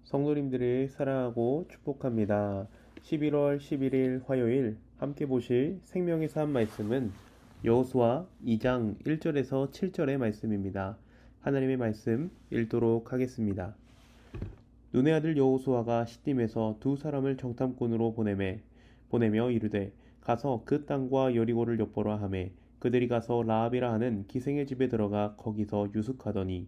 성도님들을 사랑하고 축복합니다. 11월 11일 화요일 함께 보실 생명의 산 말씀은 여호수아 2장 1절에서 7절의 말씀입니다. 하나님의 말씀 읽도록 하겠습니다. 눈의 아들 여호수아가 시딤에서 두 사람을 정탐꾼으로 보내며 이르되 가서 그 땅과 여리고를 엿보라 하매 그들이 가서 라합이라 하는 기생의 집에 들어가 거기서 유숙하더니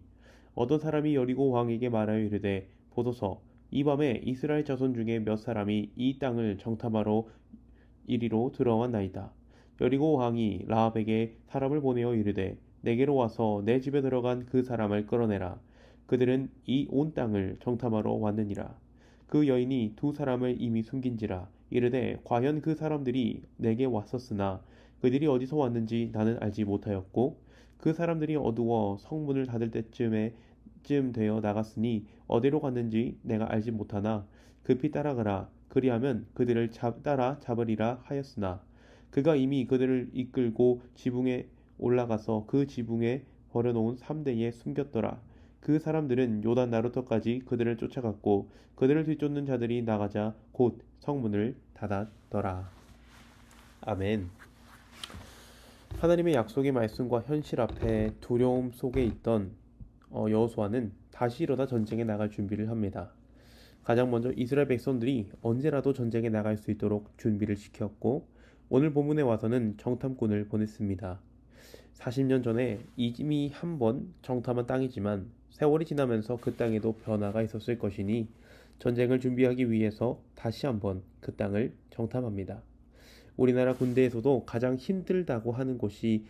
어떤 사람이 여리고 왕에게 말하여 이르되 보소서, 이 밤에 이스라엘 자손 중에 몇 사람이 이 땅을 정탐하러 이리로 들어왔나이다. 여리고 왕이 라합에게 사람을 보내어 이르되 내게로 와서 내 집에 들어간 그 사람을 끌어내라. 그들은 이 온 땅을 정탐하러 왔느니라. 그 여인이 두 사람을 이미 숨긴지라 이르되 과연 그 사람들이 내게 왔었으나 그들이 어디서 왔는지 나는 알지 못하였고 그 사람들이 어두워 성문을 닫을 때쯤 되어 나갔으니 어디로 갔는지 내가 알지 못하나 급히 따라가라. 그리하면 그들을 따라 잡으리라 하였으나 그가 이미 그들을 이끌고 지붕에 올라가서 그 지붕에 버려놓은 삼대에 숨겼더라. 그 사람들은 요단 나루터까지 그들을 쫓아갔고 그들을 뒤쫓는 자들이 나가자 곧 성문을 닫았더라. 아멘. 하나님의 약속의 말씀과 현실 앞에 두려움 속에 있던 여호수아는 다시 일어나 전쟁에 나갈 준비를 합니다. 가장 먼저 이스라엘 백성들이 언제라도 전쟁에 나갈 수 있도록 준비를 시켰고 오늘 본문에 와서는 정탐꾼을 보냈습니다. 40년 전에 이미 한번 정탐한 땅이지만 세월이 지나면서 그 땅에도 변화가 있었을 것이니 전쟁을 준비하기 위해서 다시 한번 그 땅을 정탐합니다. 우리나라 군대에서도 가장 힘들다고 하는 곳이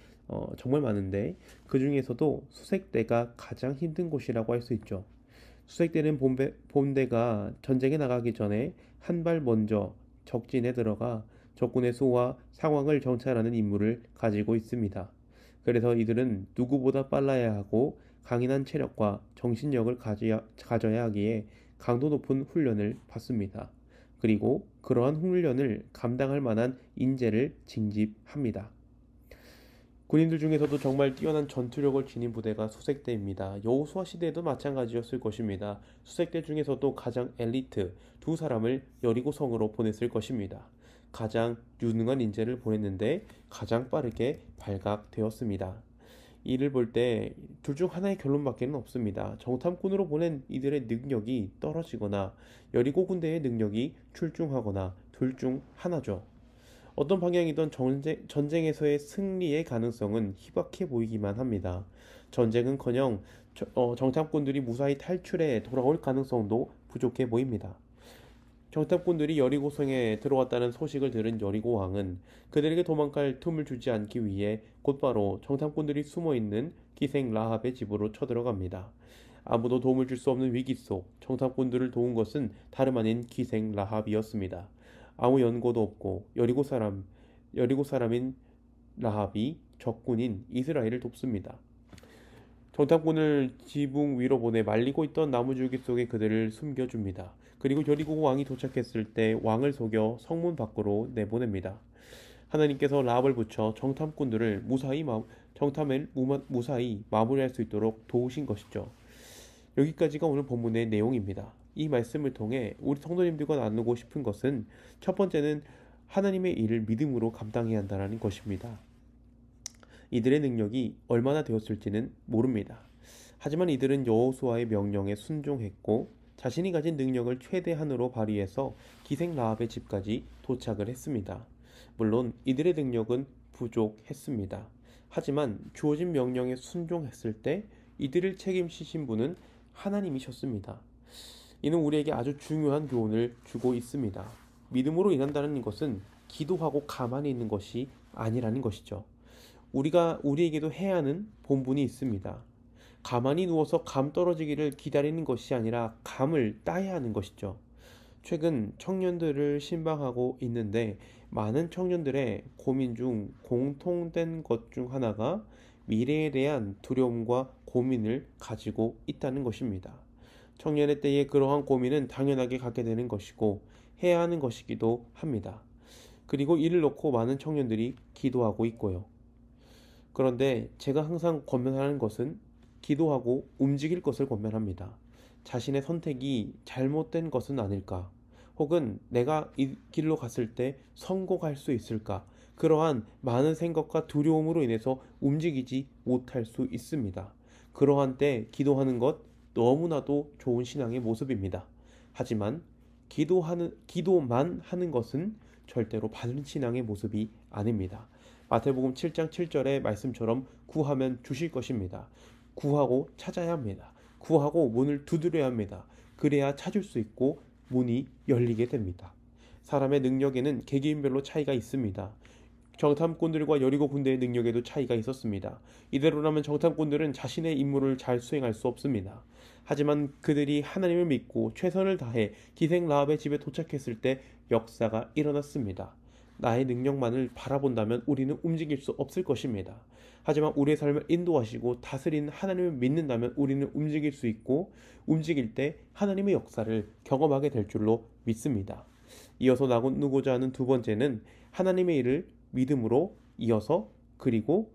정말 많은데 그 중에서도 수색대가 가장 힘든 곳이라고 할 수 있죠. 수색대는 본대가 전쟁에 나가기 전에 한 발 먼저 적진에 들어가 적군의 수와 상황을 정찰하는 임무를 가지고 있습니다. 그래서 이들은 누구보다 빨라야 하고 강인한 체력과 정신력을 가져야 하기에 강도 높은 훈련을 받습니다. 그리고 그러한 훈련을 감당할 만한 인재를 징집합니다. 군인들 중에서도 정말 뛰어난 전투력을 지닌 부대가 수색대입니다. 여호수아 시대에도 마찬가지였을 것입니다. 수색대 중에서도 가장 엘리트 두 사람을 여리고 성으로 보냈을 것입니다. 가장 유능한 인재를 보냈는데 가장 빠르게 발각되었습니다. 이를 볼 때 둘 중 하나의 결론밖에 없습니다. 정탐꾼으로 보낸 이들의 능력이 떨어지거나 여리고 군대의 능력이 출중하거나 둘 중 하나죠. 어떤 방향이든 전쟁에서의 승리의 가능성은 희박해 보이기만 합니다. 전쟁은커녕 정탐꾼들이 무사히 탈출해 돌아올 가능성도 부족해 보입니다. 정탐꾼들이 여리고성에 들어왔다는 소식을 들은 여리고 왕은 그들에게 도망갈 틈을 주지 않기 위해 곧바로 정탐꾼들이 숨어있는 기생 라합의 집으로 쳐들어갑니다. 아무도 도움을 줄 수 없는 위기 속 정탐꾼들을 도운 것은 다름 아닌 기생 라합이었습니다. 아무 연고도 없고 여리고 사람인 라합이 적군인 이스라엘을 돕습니다. 정탐꾼을 지붕 위로 보내 말리고 있던 나무줄기 속에 그들을 숨겨줍니다. 그리고 여리고 왕이 도착했을 때 왕을 속여 성문 밖으로 내보냅니다. 하나님께서 라합을 붙여 정탐꾼들을 정탐을 무사히 마무리할 수 있도록 도우신 것이죠. 여기까지가 오늘 본문의 내용입니다. 이 말씀을 통해 우리 성도님들과 나누고 싶은 것은 첫 번째는 하나님의 일을 믿음으로 감당해야 한다는 것입니다. 이들의 능력이 얼마나 되었을지는 모릅니다. 하지만 이들은 여호수아의 명령에 순종했고 자신이 가진 능력을 최대한으로 발휘해서 기생 라합의 집까지 도착을 했습니다. 물론 이들의 능력은 부족했습니다. 하지만 주어진 명령에 순종했을 때 이들을 책임지신 분은 하나님이셨습니다. 이는 우리에게 아주 중요한 교훈을 주고 있습니다. 믿음으로 일한다는 것은 기도하고 가만히 있는 것이 아니라는 것이죠. 우리에게도 해야 하는 본분이 있습니다. 가만히 누워서 감 떨어지기를 기다리는 것이 아니라 감을 따야 하는 것이죠. 최근 청년들을 신방하고 있는데 많은 청년들의 고민 중 공통된 것 중 하나가 미래에 대한 두려움과 고민을 가지고 있다는 것입니다. 청년의 때에 그러한 고민은 당연하게 갖게 되는 것이고 해야 하는 것이기도 합니다. 그리고 이를 놓고 많은 청년들이 기도하고 있고요. 그런데 제가 항상 권면하는 것은 기도하고 움직일 것을 권면합니다. 자신의 선택이 잘못된 것은 아닐까? 혹은 내가 이 길로 갔을 때 성공할 수 있을까? 그러한 많은 생각과 두려움으로 인해서 움직이지 못할 수 있습니다. 그러한 때 기도하는 것 너무나도 좋은 신앙의 모습입니다. 하지만 기도만 하는 것은 절대로 바른 신앙의 모습이 아닙니다. 마태복음 7장 7절의 말씀처럼 구하면 주실 것입니다. 구하고 찾아야 합니다. 구하고 문을 두드려야 합니다. 그래야 찾을 수 있고 문이 열리게 됩니다. 사람의 능력에는 개개인별로 차이가 있습니다. 정탐꾼들과 여리고 군대의 능력에도 차이가 있었습니다. 이대로라면 정탐꾼들은 자신의 임무를 잘 수행할 수 없습니다. 하지만 그들이 하나님을 믿고 최선을 다해 기생 라합의 집에 도착했을 때 역사가 일어났습니다. 나의 능력만을 바라본다면 우리는 움직일 수 없을 것입니다. 하지만 우리의 삶을 인도하시고 다스리는 하나님을 믿는다면 우리는 움직일 수 있고 움직일 때 하나님의 역사를 경험하게 될 줄로 믿습니다. 이어서 나누고자 하는 두 번째는 하나님의 일을 믿음으로 이어서 그리고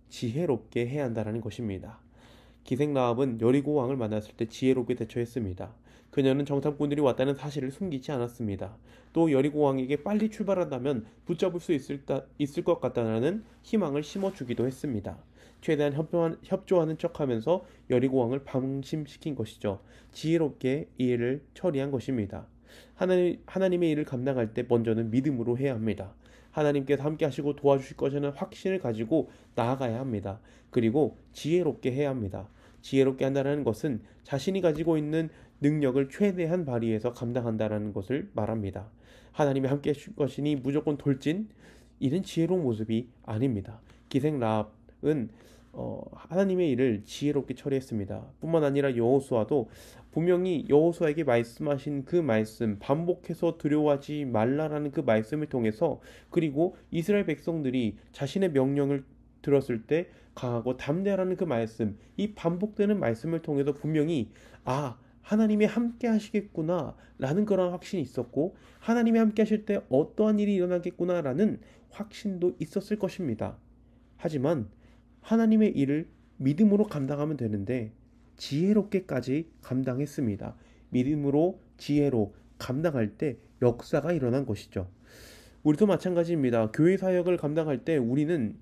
지혜롭게 해야 한다는 것입니다. 기생 라합은 여리고 왕을 만났을 때 지혜롭게 대처했습니다. 그녀는 정탐꾼들이 왔다는 사실을 숨기지 않았습니다. 또 여리고 왕에게 빨리 출발한다면 붙잡을 수 있을 것 같다는 희망을 심어주기도 했습니다. 최대한 협조하는 척하면서 여리고 왕을 방심시킨 것이죠. 지혜롭게 이 일을 처리한 것입니다. 하나님의 일을 감당할 때 먼저는 믿음으로 해야 합니다. 하나님께서 함께 하시고 도와주실 것이라는 확신을 가지고 나아가야 합니다. 그리고 지혜롭게 해야 합니다. 지혜롭게 한다는 것은 자신이 가지고 있는 능력을 최대한 발휘해서 감당한다는 것을 말합니다. 하나님이 함께 하실 것이니 무조건 돌진, 이는 지혜로운 모습이 아닙니다. 기생 라합은 하나님의 일을 지혜롭게 처리했습니다. 뿐만 아니라 여호수아도 분명히 여호수아에게 말씀하신 그 말씀, 반복해서 두려워하지 말라라는 그 말씀을 통해서, 그리고 이스라엘 백성들이 자신의 명령을 들었을 때 강하고 담대하라는 그 말씀, 이 반복되는 말씀을 통해서 분명히 하나님이 함께 하시겠구나 라는 그런 확신이 있었고, 하나님이 함께 하실 때 어떠한 일이 일어나겠구나 라는 확신도 있었을 것입니다. 하지만 하나님의 일을 믿음으로 감당하면 되는데 지혜롭게까지 감당했습니다. 믿음으로 지혜로 감당할 때 역사가 일어난 것이죠. 우리도 마찬가지입니다. 교회 사역을 감당할 때 우리는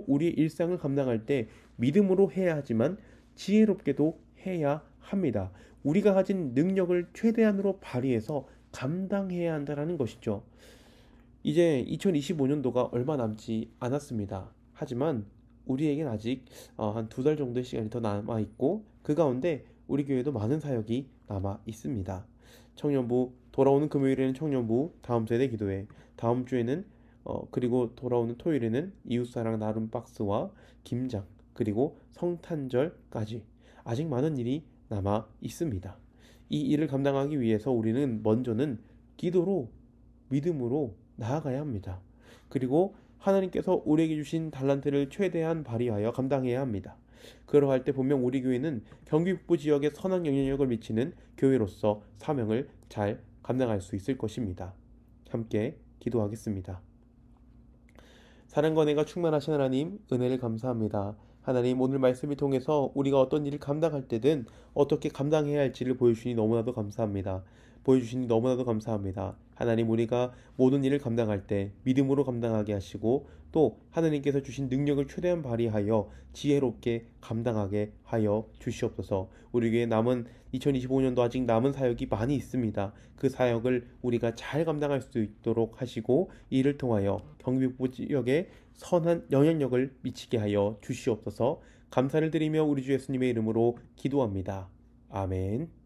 우리의 일상을 감당할 때 믿음으로 해야 하지만 지혜롭게도 해야 합니다. 우리가 가진 능력을 최대한으로 발휘해서 감당해야 한다는 것이죠. 이제 2025년도가 얼마 남지 않았습니다. 하지만 우리에겐 아직 한 2달 정도의 시간이 더 남아 있고, 그 가운데 우리 교회도 많은 사역이 남아 있습니다. 청년부, 돌아오는 금요일에는 청년부 다음 세대 기도회, 다음 주에는 그리고 돌아오는 토요일에는 이웃사랑 나눔 박스와 김장, 그리고 성탄절까지 아직 많은 일이 남아 있습니다. 이 일을 감당하기 위해서 우리는 먼저는 기도로, 믿음으로 나아가야 합니다. 그리고 하나님께서 우리에게 주신 달란트를 최대한 발휘하여 감당해야 합니다. 그러할 때 분명 우리 교회는 경기 북부 지역에 선한 영향력을 미치는 교회로서 사명을 잘 감당할 수 있을 것입니다. 함께 기도하겠습니다. 사랑과 은혜가 충만하신 하나님, 은혜를 감사합니다. 하나님, 오늘 말씀을 통해서 우리가 어떤 일을 감당할 때든 어떻게 감당해야 할지를 보여주시니 너무나도 감사합니다. 하나님, 우리가 모든 일을 감당할 때 믿음으로 감당하게 하시고, 또 하나님께서 주신 능력을 최대한 발휘하여 지혜롭게 감당하게 하여 주시옵소서. 우리에게 남은 2025년도 아직 남은 사역이 많이 있습니다. 그 사역을 우리가 잘 감당할 수 있도록 하시고, 이를 통하여 경기북부 지역에 선한 영향력을 미치게 하여 주시옵소서. 감사를 드리며 우리 주 예수님의 이름으로 기도합니다. 아멘.